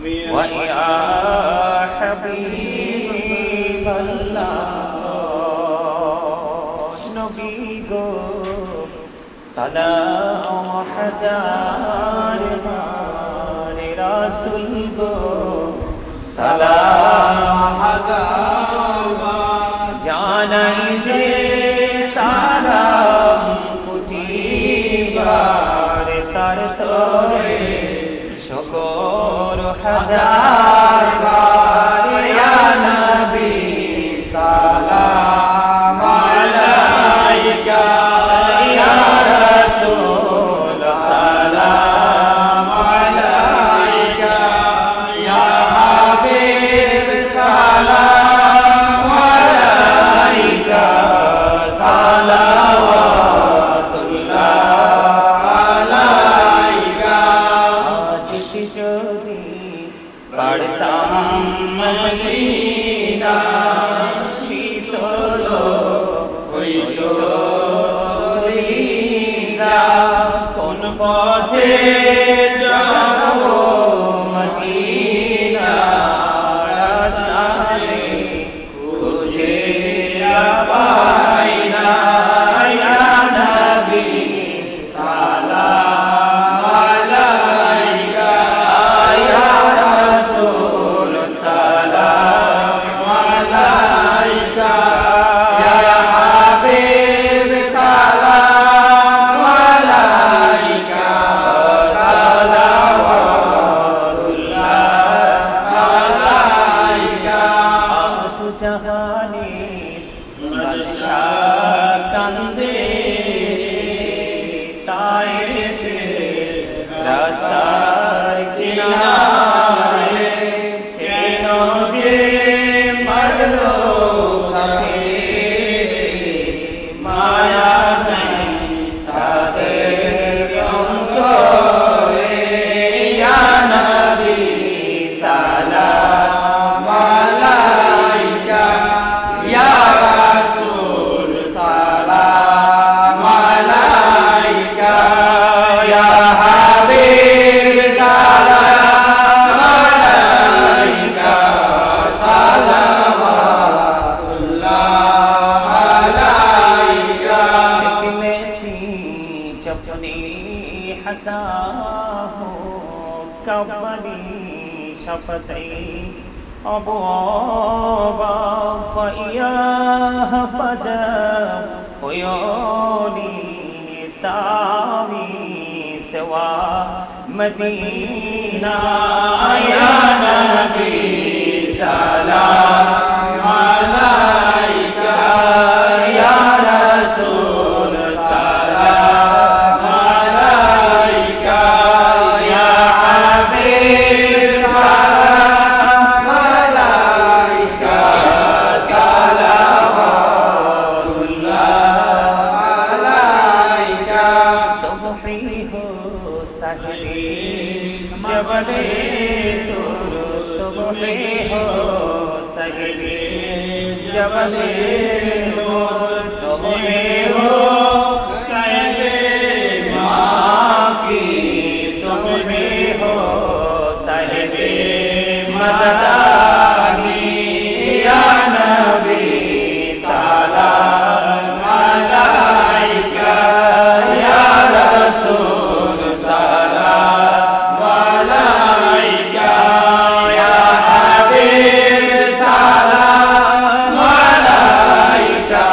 वया हबीब अल्लाह नबी गो सलाम हजार मारे रसूल गो सलाम हजार जानाई जे सालाम कुटीबार तार तोरे शुक्र हजार बार या नबी सलाम अलैका या रसूल सलाम अलैका या हबीब सलाम अलैका सलावतुल्लाह अलैका आज की जोड़ी पढ़ताम मदीना शीतल হইতো দলিলা কোন পথে যাব মদিনা রাস্তা যে খুঁজে পাই না ইয়া নবী সালাম আলাইকা ইয়া রাসূল সালাম আলাইকা ইয়া হাবিব সালাম আলাইকা সালাওয়াতুল্লাহ আলাইকা তু জাহানে বাদশা কান্দে তায়েফে রাস্তার কিনারে কেন যে মারলো তাকে মায়া নাই তাদের অন্তরে ইয়া নবী সালাম আলাইকা ইয়া রাসূল সালাম আলাইকা ইয়া হাবিব সালাম আলাইকা সালাওয়াতুল্লাহ আলাইকা किसी चपनी हसा हो कबनी शफतई अबुआबा फइयाह फजा हुयोनी तावी सवा मदीना या नबी सलाम अलैका या रसूल सलाम अलैका या हबीब सलाम अलैका सलावतुल्लाह अलैका तुमही हो सहरी जबले तुर तुमही हो सहरी जबले तुर तुमही हो सहरी माँ की तुमही हो सहरी मददानी या नबी सलाम अलैका या रसूल सलाम अलैका या हबीब सलाम अलैका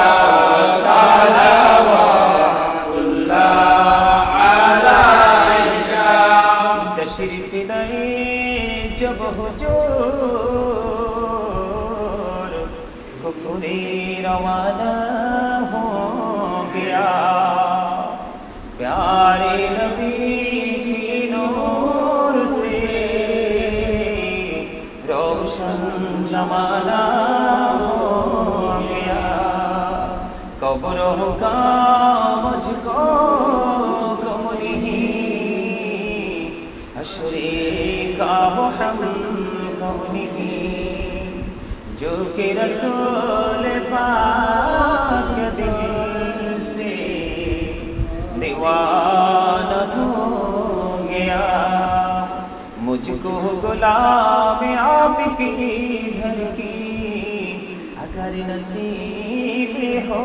सलावतुल्लाह अलैका तशरीफ लाए जब हुजूर कुफरी रवाना हो गया प्यारे नबी की नूर से रोशन जमाना हो गया कब्रों का मुझको गम नहीं हश्रे का हम गम नहीं जो कि रसूल पाक दिल से दीवाना हो गया मुझको गुलाम आपकी घर की अगर नसीब हो,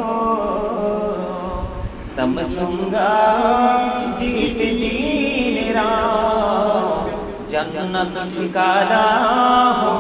समझूंगा जीत जी मेरा जन्नत ठिकाना हो